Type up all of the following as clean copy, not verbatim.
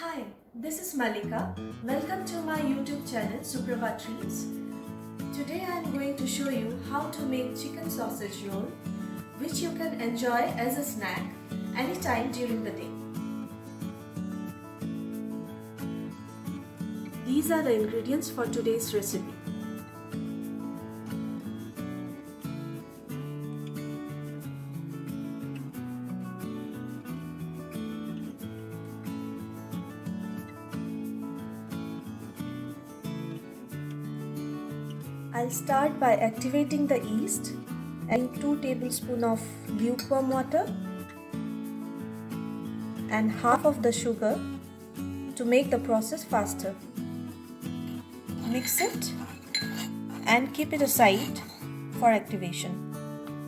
Hi, this is Malika. Welcome to my YouTube channel Suprabha Treats. Today I am going to show you how to make chicken sausage roll, which you can enjoy as a snack anytime during the day. These are the ingredients for today's recipe. I'll start by activating the yeast, adding 2 tablespoons of lukewarm water and half of the sugar to make the process faster. Mix it and keep it aside for activation.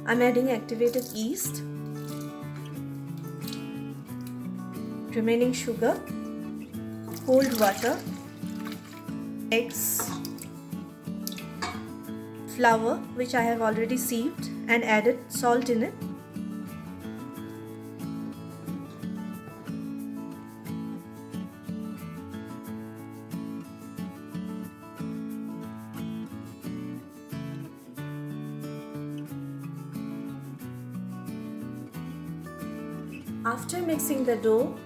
I'm adding activated yeast, remaining sugar, cold water, eggs, flour which I have already sieved and added salt in it. After mixing the dough,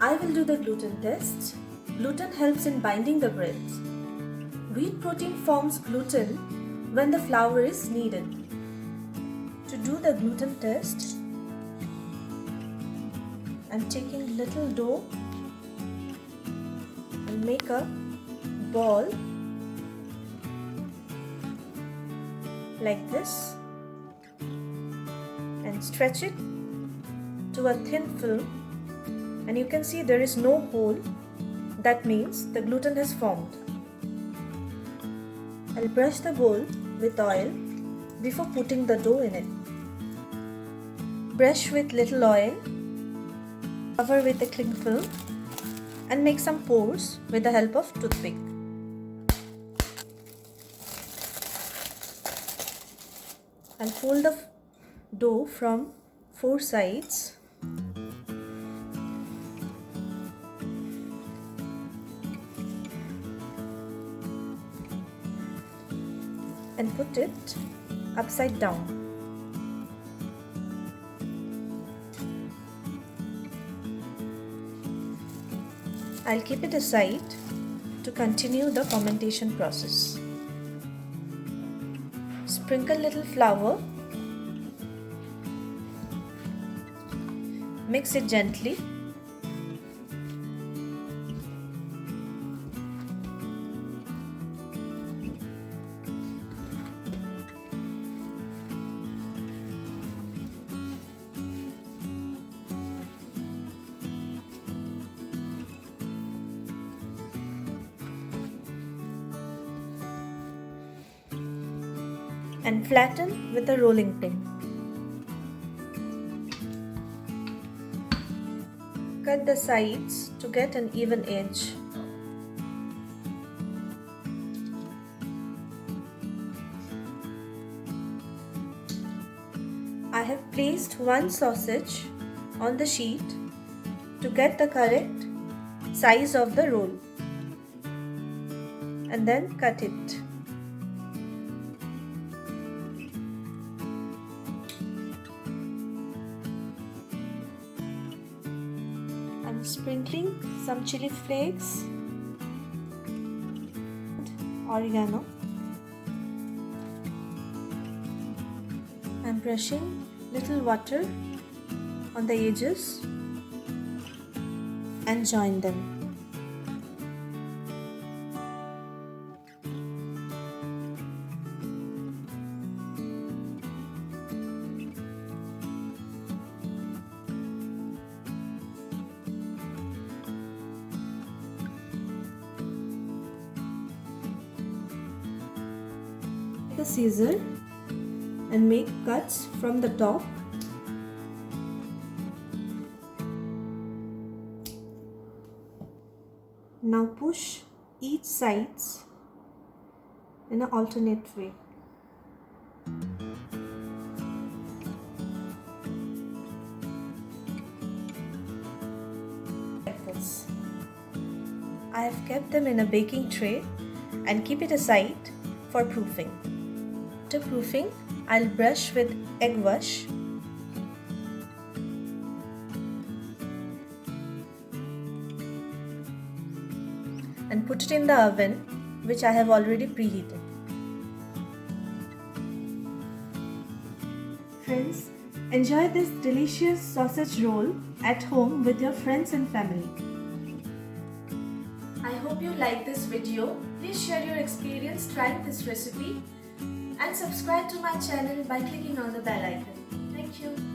I will do the gluten test. Gluten helps in binding the bread. Wheat protein forms gluten when the flour is kneaded. To do the gluten test, I'm taking little dough and make a ball like this and stretch it to a thin film, and you can see there is no hole. That means the gluten has formed. I'll brush the bowl with oil before putting the dough in it. Brush with little oil, cover with a cling film and make some pores with the help of toothpick. I'll fold the dough from 4 sides and put it upside down. I'll keep it aside to continue the fermentation process. Sprinkle little flour, mix it gently. And flatten with a rolling pin. Cut the sides to get an even edge. I have placed one sausage on the sheet to get the correct size of the roll and then cut it. I'm sprinkling some chili flakes, oregano. I'm brushing little water on the edges and join them. Take a scissor and make cuts from the top. Now push each sides in an alternate way. Like this. I have kept them in a baking tray and keep it aside for proofing. After proofing, I'll brush with egg wash and put it in the oven, which I have already preheated. Friends, enjoy this delicious sausage roll at home with your friends and family. I hope you like this video. Please share your experience trying this recipe and subscribe to my channel by clicking on the bell icon. Thank you.